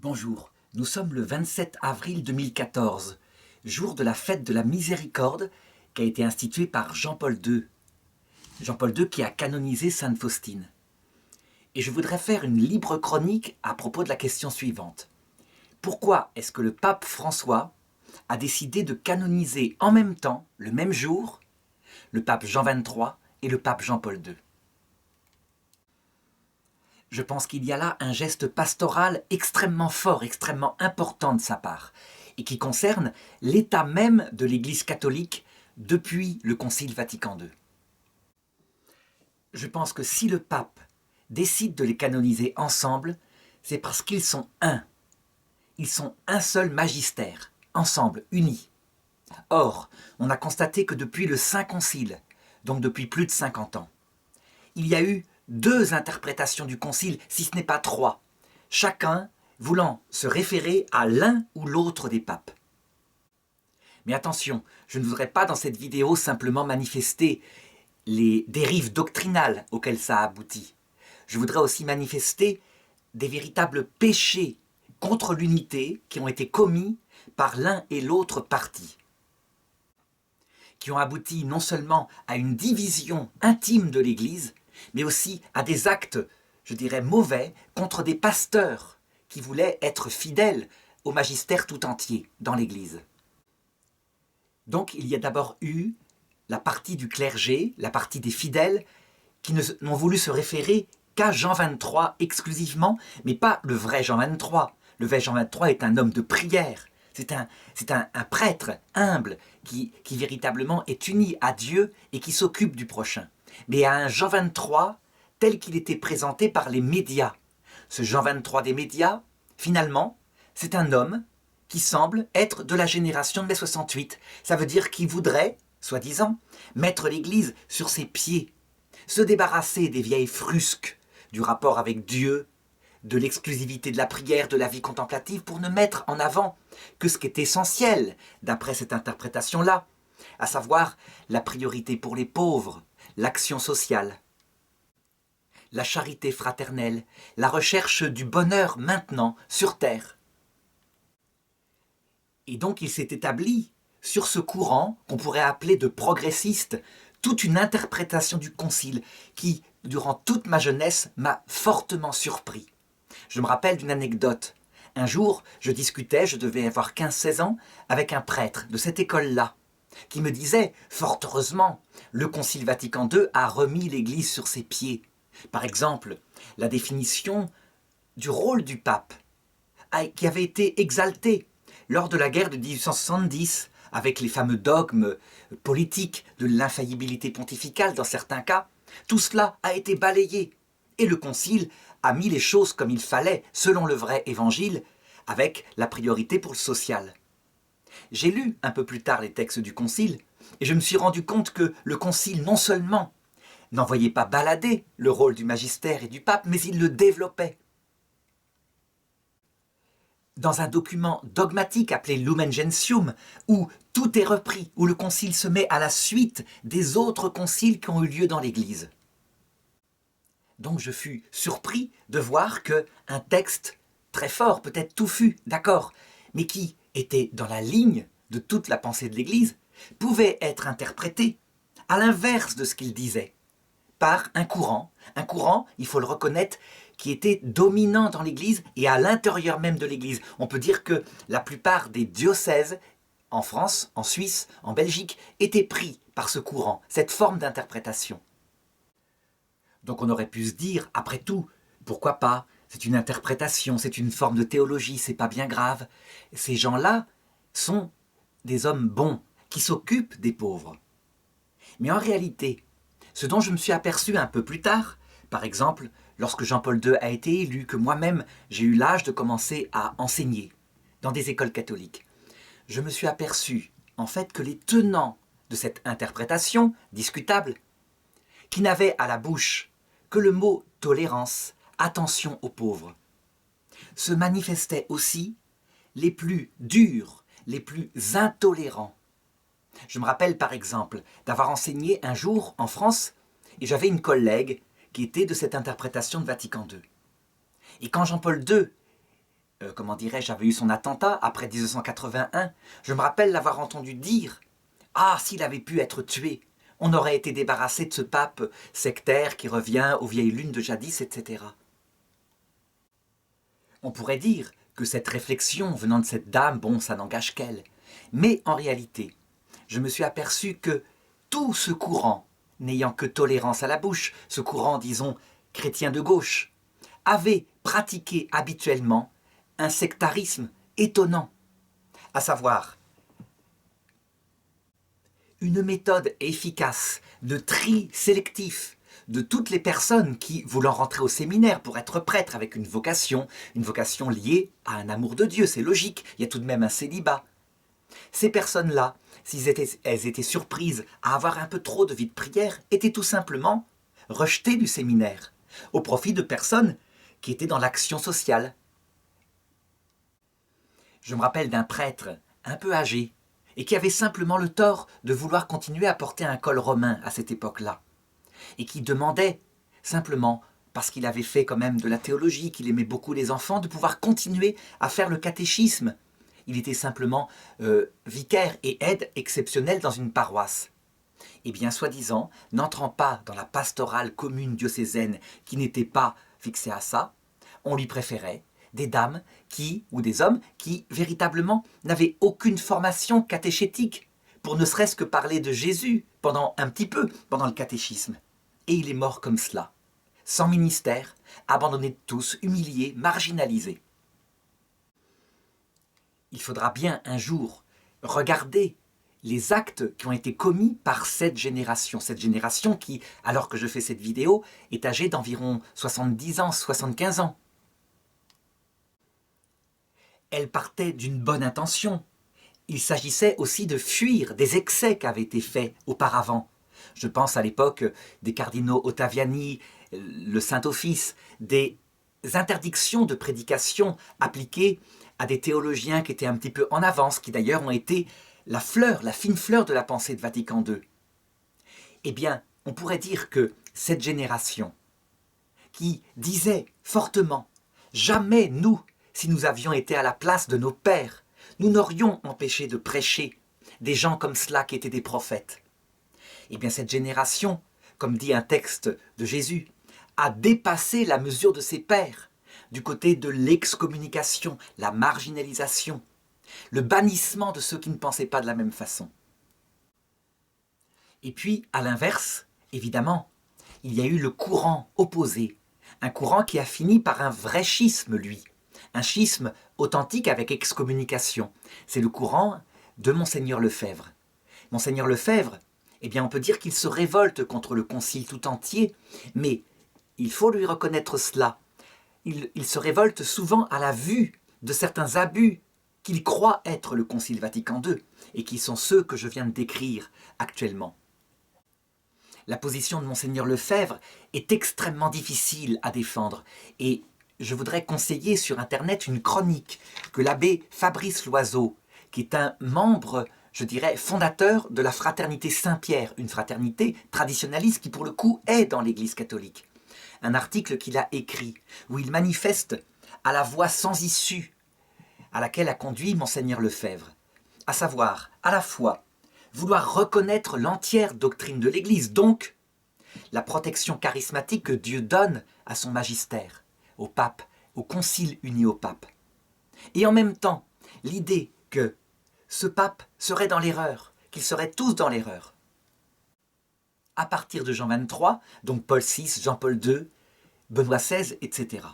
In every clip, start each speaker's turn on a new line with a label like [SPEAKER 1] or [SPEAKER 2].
[SPEAKER 1] Bonjour, nous sommes le 27 avril 2014, jour de la fête de la Miséricorde qui a été instituée par Jean-Paul II. Jean-Paul II qui a canonisé Sainte Faustine. Et je voudrais faire une libre chronique à propos de la question suivante. Pourquoi est-ce que le pape François a décidé de canoniser en même temps, le même jour, le pape Jean XXIII et le pape Jean-Paul II? Je pense qu'il y a là un geste pastoral extrêmement fort, extrêmement important de sa part, et qui concerne l'état même de l'Église catholique depuis le Concile Vatican II. Je pense que si le pape décide de les canoniser ensemble, c'est parce qu'ils sont un. Ils sont un seul magistère, ensemble, unis. Or, on a constaté que depuis le Saint Concile, donc depuis plus de 50 ans, il y a eu deux interprétations du Concile, si ce n'est pas trois, chacun voulant se référer à l'un ou l'autre des papes. Mais attention, je ne voudrais pas dans cette vidéo simplement manifester les dérives doctrinales auxquelles ça aboutit. Je voudrais aussi manifester des véritables péchés contre l'unité qui ont été commis par l'un et l'autre parti, qui ont abouti non seulement à une division intime de l'Église, mais aussi à des actes, je dirais, mauvais contre des pasteurs qui voulaient être fidèles au magistère tout entier dans l'Église. Donc il y a d'abord eu la partie du clergé, la partie des fidèles, qui n'ont voulu se référer qu'à Jean XXIII exclusivement, mais pas le vrai Jean XXIII. Le vrai Jean XXIII est un homme de prière, c'est un prêtre humble qui véritablement est uni à Dieu et qui s'occupe du prochain. Mais à un Jean XXIII tel qu'il était présenté par les médias. Ce Jean XXIII des médias, finalement, c'est un homme qui semble être de la génération de mai 68. Ça veut dire qu'il voudrait, soi-disant, mettre l'Église sur ses pieds, se débarrasser des vieilles frusques du rapport avec Dieu, de l'exclusivité de la prière, de la vie contemplative, pour ne mettre en avant que ce qui est essentiel, d'après cette interprétation-là, à savoir la priorité pour les pauvres, l'action sociale, la charité fraternelle, la recherche du bonheur maintenant, sur terre. Et donc il s'est établi sur ce courant qu'on pourrait appeler de progressiste, toute une interprétation du Concile qui, durant toute ma jeunesse, m'a fortement surpris. Je me rappelle d'une anecdote. Un jour, je discutais, je devais avoir 15-16 ans, avec un prêtre de cette école-là, qui me disait, fort heureusement, le Concile Vatican II a remis l'Église sur ses pieds. Par exemple, la définition du rôle du pape, qui avait été exaltée lors de la guerre de 1870, avec les fameux dogmes politiques de l'infaillibilité pontificale dans certains cas, tout cela a été balayé. Et le Concile a mis les choses comme il fallait, selon le vrai évangile, avec la priorité pour le social. J'ai lu un peu plus tard les textes du Concile, et je me suis rendu compte que le Concile non seulement n'envoyait pas balader le rôle du magistère et du pape, mais il le développait. Dans un document dogmatique appelé Lumen Gentium, où tout est repris, où le Concile se met à la suite des autres conciles qui ont eu lieu dans l'Église. Donc je fus surpris de voir qu'un texte très fort, peut-être touffu, d'accord, mais qui était dans la ligne de toute la pensée de l'Église, pouvait être interprété à l'inverse de ce qu'il disait, par un courant, il faut le reconnaître, qui était dominant dans l'Église et à l'intérieur même de l'Église. On peut dire que la plupart des diocèses, en France, en Suisse, en Belgique, étaient pris par ce courant, cette forme d'interprétation. Donc on aurait pu se dire, après tout, pourquoi pas? C'est une interprétation, c'est une forme de théologie, c'est pas bien grave. Ces gens-là sont des hommes bons, qui s'occupent des pauvres. Mais en réalité, ce dont je me suis aperçu un peu plus tard, par exemple, lorsque Jean-Paul II a été élu, que moi-même j'ai eu l'âge de commencer à enseigner dans des écoles catholiques, je me suis aperçu, en fait, que les tenants de cette interprétation, discutable, qui n'avaient à la bouche que le mot tolérance, attention aux pauvres, se manifestaient aussi les plus durs, les plus intolérants. Je me rappelle par exemple d'avoir enseigné un jour en France et j'avais une collègue qui était de cette interprétation de Vatican II. Et quand Jean-Paul II comment dirais-je, avait eu son attentat après 1981, je me rappelle l'avoir entendu dire « Ah, s'il avait pu être tué, on aurait été débarrassé de ce pape sectaire qui revient aux vieilles lunes de jadis, etc. » On pourrait dire que cette réflexion venant de cette dame, bon, ça n'engage qu'elle. Mais en réalité, je me suis aperçu que tout ce courant, n'ayant que tolérance à la bouche, ce courant, disons, chrétien de gauche, avait pratiqué habituellement un sectarisme étonnant, à savoir une méthode efficace de tri sélectif de toutes les personnes qui, voulant rentrer au séminaire pour être prêtre avec une vocation liée à un amour de Dieu, c'est logique, il y a tout de même un célibat. Ces personnes-là, si elles étaient surprises à avoir un peu trop de vie de prière, étaient tout simplement rejetées du séminaire, au profit de personnes qui étaient dans l'action sociale. Je me rappelle d'un prêtre un peu âgé, et qui avait simplement le tort de vouloir continuer à porter un col romain à cette époque-là, et qui demandait simplement, parce qu'il avait fait quand même de la théologie, qu'il aimait beaucoup les enfants, de pouvoir continuer à faire le catéchisme. Il était simplement vicaire et aide exceptionnel dans une paroisse. Et bien, soi-disant, n'entrant pas dans la pastorale commune diocésaine qui n'était pas fixée à ça, on lui préférait des dames ou des hommes qui, véritablement, n'avaient aucune formation catéchétique, pour ne serait-ce que parler de Jésus un petit peu pendant le catéchisme. Et il est mort comme cela, sans ministère, abandonné de tous, humilié, marginalisé. Il faudra bien un jour regarder les actes qui ont été commis par cette génération qui, alors que je fais cette vidéo, est âgée d'environ 70 ans, 75 ans. Elle partait d'une bonne intention. Il s'agissait aussi de fuir des excès qui avaient été faits auparavant. Je pense à l'époque des cardinaux Ottaviani, le Saint-Office, des interdictions de prédication appliquées à des théologiens qui étaient un petit peu en avance, qui d'ailleurs ont été la fine fleur de la pensée de Vatican II. Eh bien, on pourrait dire que cette génération qui disait fortement « Jamais nous, si nous avions été à la place de nos pères, nous n'aurions empêché de prêcher des gens comme cela qui étaient des prophètes. » Eh bien, cette génération, comme dit un texte de Jésus, a dépassé la mesure de ses pères, du côté de l'excommunication, la marginalisation, le bannissement de ceux qui ne pensaient pas de la même façon. Et puis, à l'inverse, évidemment, il y a eu le courant opposé, un courant qui a fini par un vrai schisme, lui, un schisme authentique avec excommunication. C'est le courant de Monseigneur Lefebvre. Monseigneur Lefebvre, eh bien, on peut dire qu'il se révolte contre le concile tout entier, mais il faut lui reconnaître cela. Il se révolte souvent à la vue de certains abus qu'il croit être le Concile Vatican II, et qui sont ceux que je viens de décrire actuellement. La position de Monseigneur Lefebvre est extrêmement difficile à défendre, et je voudrais conseiller sur Internet une chronique que l'abbé Fabrice Loiseau, qui est un membre, je dirais, fondateur de la Fraternité Saint-Pierre, une fraternité traditionnaliste qui pour le coup est dans l'Église catholique. Un article qu'il a écrit, où il manifeste à la voie sans issue à laquelle a conduit Monseigneur Lefebvre, à savoir, à la fois, vouloir reconnaître l'entière doctrine de l'Église, donc la protection charismatique que Dieu donne à son magistère, au pape, au concile uni au pape, et en même temps, l'idée que ce pape serait dans l'erreur, qu'ils seraient tous dans l'erreur. À partir de Jean 23, donc Paul VI, Jean-Paul II, Benoît XVI, etc.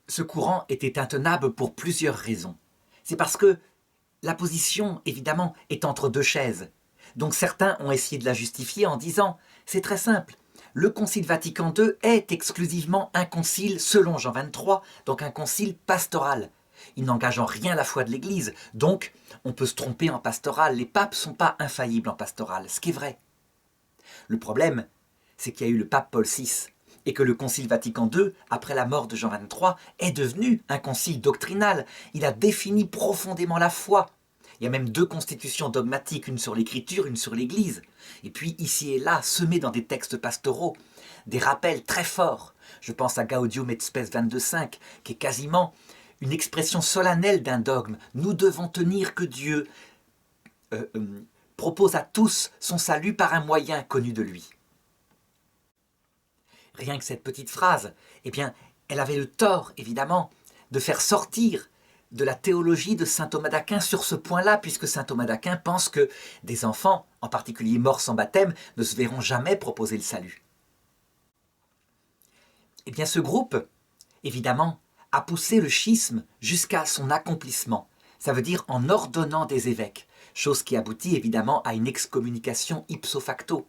[SPEAKER 1] Ce courant était intenable pour plusieurs raisons. C'est parce que la position, évidemment, est entre deux chaises. Donc certains ont essayé de la justifier en disant « c'est très simple, le Concile Vatican II est exclusivement un concile selon Jean 23, donc un concile pastoral. Il n'engage en rien la foi de l'Église, donc on peut se tromper en pastoral, les papes ne sont pas infaillibles en pastoral, ce qui est vrai. Le problème, c'est qu'il y a eu le pape Paul VI, et que le Concile Vatican II, après la mort de Jean 23, est devenu un concile doctrinal. Il a défini profondément la foi. Il y a même 2 constitutions dogmatiques, une sur l'Écriture, une sur l'Église. Et puis, ici et là, semés dans des textes pastoraux, des rappels très forts Je pense à Gaudium et Spes 22.5, qui est quasiment une expression solennelle d'un dogme. Nous devons tenir que Dieu propose à tous son salut par un moyen connu de lui. Rien que cette petite phrase, eh bien, elle avait le tort, évidemment, de faire sortir de la théologie de saint Thomas d'Aquin sur ce point-là, puisque saint Thomas d'Aquin pense que des enfants, en particulier morts sans baptême, ne se verront jamais proposer le salut. Eh bien, ce groupe, évidemment, a poussé le schisme jusqu'à son accomplissement. Ça veut dire en ordonnant des évêques, chose qui aboutit évidemment à une excommunication ipso facto.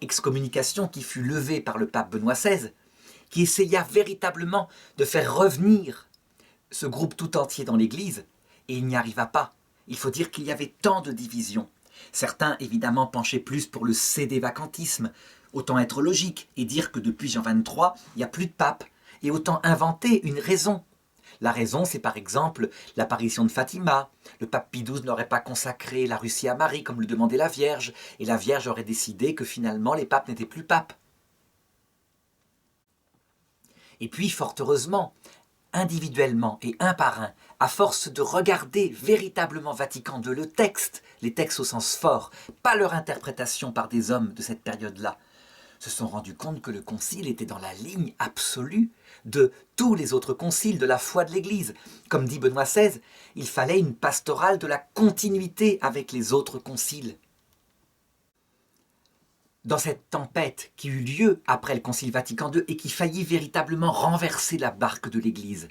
[SPEAKER 1] Excommunication qui fut levée par le pape Benoît XVI, qui essaya véritablement de faire revenir ce groupe tout entier dans l'Église, et il n'y arriva pas. Il faut dire qu'il y avait tant de divisions. Certains, évidemment, penchaient plus pour le sédévacantisme. Autant être logique et dire que depuis Jean XXIII, il n'y a plus de pape, et autant inventer une raison. La raison, c'est par exemple l'apparition de Fatima. Le pape Pie XII n'aurait pas consacré la Russie à Marie comme le demandait la Vierge, et la Vierge aurait décidé que finalement les papes n'étaient plus papes. Et puis, fort heureusement, individuellement et un par un, à force de regarder véritablement Vatican II, le texte, les textes au sens fort, pas leur interprétation par des hommes de cette période-là, se sont rendus compte que le concile était dans la ligne absolue de tous les autres conciles de la foi de l'Église. Comme dit Benoît XVI, il fallait une pastorale de la continuité avec les autres conciles. Dans cette tempête qui eut lieu après le Concile Vatican II et qui faillit véritablement renverser la barque de l'Église,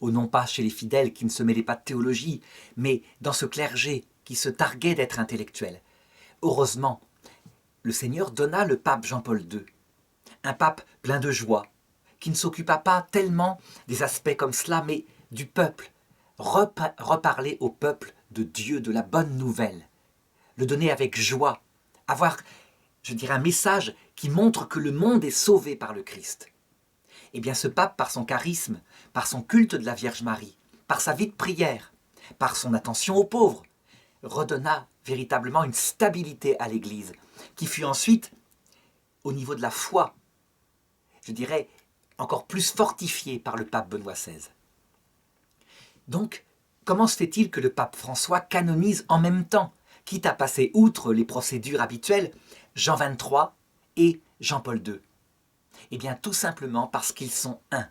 [SPEAKER 1] non pas chez les fidèles qui ne se mêlaient pas de théologie, mais dans ce clergé qui se targuait d'être intellectuel. Heureusement, le Seigneur donna le pape Jean-Paul II, un pape plein de joie, qui ne s'occupa pas tellement des aspects comme cela, mais du peuple, reparler au peuple de Dieu, de la bonne nouvelle, le donner avec joie, avoir, je dirais, un message qui montre que le monde est sauvé par le Christ. Eh bien, ce pape, par son charisme, par son culte de la Vierge Marie, par sa vie de prière, par son attention aux pauvres, redonna véritablement une stabilité à l'Église, qui fut ensuite, au niveau de la foi, je dirais, encore plus fortifiée par le pape Benoît XVI. Donc, comment se fait-il que le pape François canonise en même temps, quitte à passer outre les procédures habituelles, Jean XXIII et Jean-Paul II? Eh bien, tout simplement parce qu'ils sont un.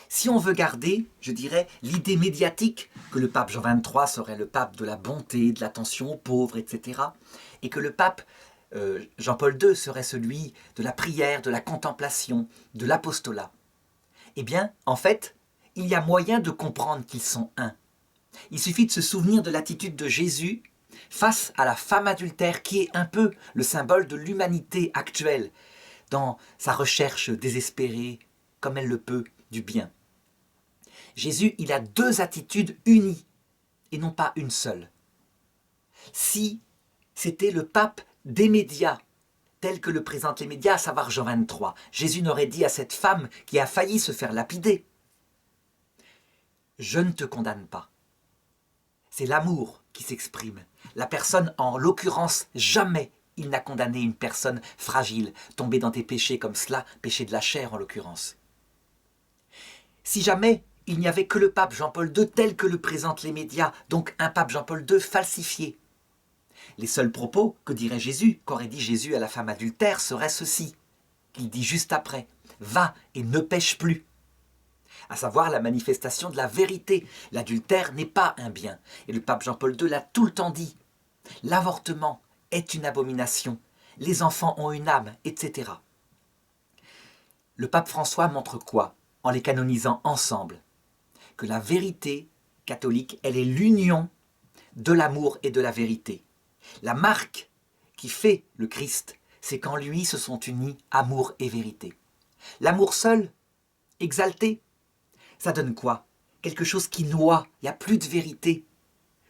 [SPEAKER 1] Si on veut garder, je dirais, l'idée médiatique que le pape Jean XXIII serait le pape de la bonté, de l'attention aux pauvres, etc., et que le pape Jean-Paul II serait celui de la prière, de la contemplation, de l'apostolat, eh bien, en fait, il y a moyen de comprendre qu'ils sont un. Il suffit de se souvenir de l'attitude de Jésus face à la femme adultère qui est un peu le symbole de l'humanité actuelle, dans sa recherche désespérée, comme elle le peut, du bien. Jésus, il a deux attitudes unies, et non pas une seule. Si c'était le pape des médias, tel que le présentent les médias, à savoir Jean XXIII, Jésus n'aurait dit à cette femme qui a failli se faire lapider « Je ne te condamne pas ». C'est l'amour qui s'exprime. La personne, en l'occurrence, jamais il n'a condamné une personne fragile, tombée dans des péchés comme cela, péché de la chair en l'occurrence. Si jamais il n'y avait que le pape Jean-Paul II tel que le présentent les médias, donc un pape Jean-Paul II falsifié, les seuls propos que dirait Jésus, qu'aurait dit Jésus à la femme adultère, seraient ceux-ci, qu'il dit juste après, « Va et ne pêche plus », à savoir la manifestation de la vérité. L'adultère n'est pas un bien, et le pape Jean-Paul II l'a tout le temps dit. L'avortement est une abomination, les enfants ont une âme, etc. Le pape François montre quoi, en les canonisant ensemble? Que la vérité catholique, elle est l'union de l'amour et de la vérité. La marque qui fait le Christ, c'est qu'en lui se sont unis amour et vérité. L'amour seul, exalté, ça donne quoi? Quelque chose qui noie, il n'y a plus de vérité.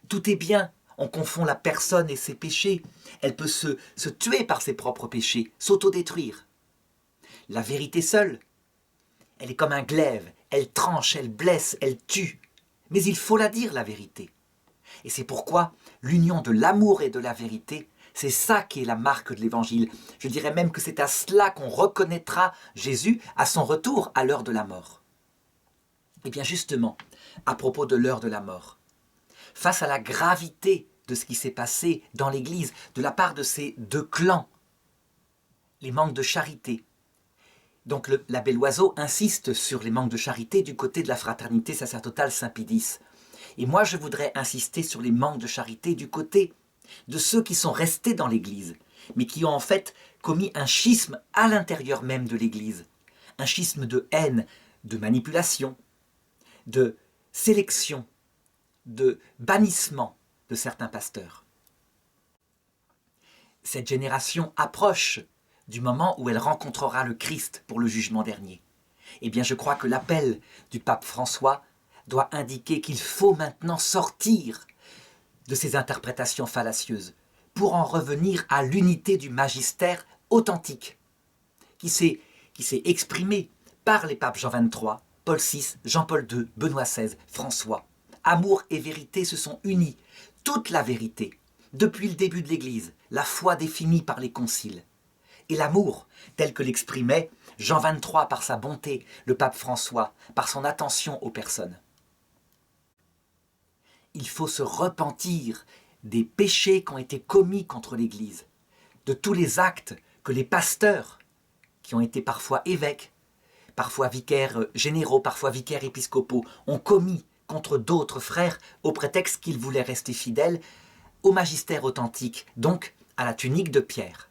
[SPEAKER 1] Tout est bien, on confond la personne et ses péchés. Elle peut se tuer par ses propres péchés, s'autodétruire. La vérité seule, elle est comme un glaive, elle tranche, elle blesse, elle tue. Mais il faut la dire, la vérité. Et c'est pourquoi l'union de l'amour et de la vérité, C'est ça qui est la marque de l'Évangile. Je dirais même que c'est à cela qu'on reconnaîtra Jésus à son retour à l'heure de la mort. Et bien justement, à propos de l'heure de la mort, face à la gravité de ce qui s'est passé dans l'Église de la part de ces deux clans, les manques de charité. Donc l'abbé Loiseau insiste sur les manques de charité du côté de la fraternité sacerdotale Saint-Pédis. Et moi, je voudrais insister sur les manques de charité du côté de ceux qui sont restés dans l'Église, mais qui ont en fait commis un schisme à l'intérieur même de l'Église. Un schisme de haine, de manipulation, de sélection, de bannissement de certains pasteurs. Cette génération approche du moment où elle rencontrera le Christ pour le jugement dernier. Eh bien, je crois que l'appel du pape François doit indiquer qu'il faut maintenant sortir de ces interprétations fallacieuses pour en revenir à l'unité du magistère authentique qui s'est exprimé par les papes Jean XXIII, Paul VI, Jean-Paul II, Benoît XVI, François. Amour et vérité se sont unis, toute la vérité, depuis le début de l'Église, la foi définie par les conciles. Et l'amour, tel que l'exprimait Jean XXIII par sa bonté, le pape François, par son attention aux personnes. Il faut se repentir des péchés qui ont été commis contre l'Église, de tous les actes que les pasteurs, qui ont été parfois évêques, parfois vicaires généraux, parfois vicaires épiscopaux, ont commis contre d'autres frères au prétexte qu'ils voulaient rester fidèles au magistère authentique, donc à la tunique de Pierre.